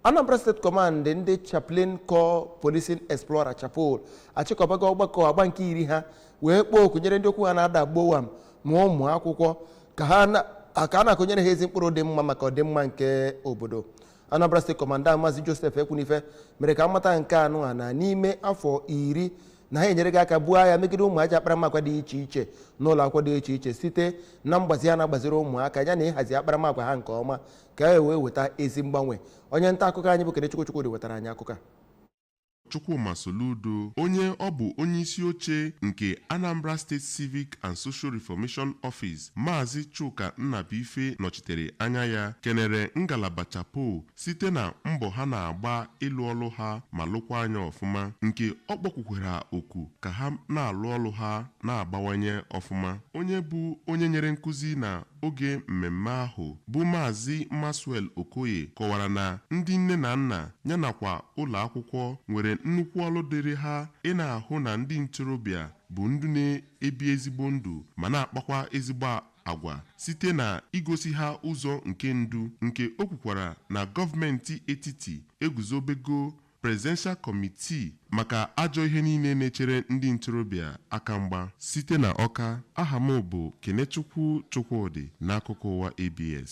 Anambra State Command ndị Chaplain Corps Policing Explorer CHAPOL achịkọbago ọgbakọ agba nke iri ha wee kpọọ oku nyere ndị okwu ha na-ada gbowam ma ụmụ akwụkwọ ka a na-akụnyere ha ezi mkpụrụ dị mma maka ọdịmma nke obodo. Anambra State Commander Maazị Joseph Ekwunife mere ka mmata nke anụ a na n'ime afọ 10 na ha enyere gị aka buo agha megide ụmụ aja akparamagwa dị iche iche n'ụlọ akwụkwọ dị iche iche site na mgbazi ha na-agbaziri ụmụaka ya na ịhazi akparamagwa ha nke ọma ka e wee weta ezi mgbanwe. Onye nta akụkọ anyị bụ Kenechukwu wetara anyị akụkọ a. Chukwuma Soludo, onye ọ bụ onye isi oche nke Anambra State Civic and Social Reformation Office, Maazị Chuka Nnabife nọchitere anya ya, kenere ngalaba CHAPOL site na mbọ ha na-agba ịlụ ọlụ ha ma lụkwa anya ọfụma, nke ọ kpọkwukwara oku ka ha na-alụ ọlụ ha na-agbawanye ọfụma. Onye bụ onye nyere nkụzi na oge mmemme ahụ bụ Maazị Maswell Okoye kọwara na ndị nne na nna ya nakwa ụlọ akwụkwọ nwere nnukwu ọlụ dịrị ha ị na-ahụ na ndị ntorobịa bụ ndụ na-ebi ezigbo ndụ ma na-akpakwa ezigbo agwa site na igosi ha ụzọ nke ndu, nke o kwukwara na gọọmenti etiti eguzobego Presidential Committee maka ajọ ihe niile na-echere ndị ntorobịa aka mgba. Site na Ọka, aha m bụ Kenechukwu Chukwudị n'akụkọ ụwa ABS.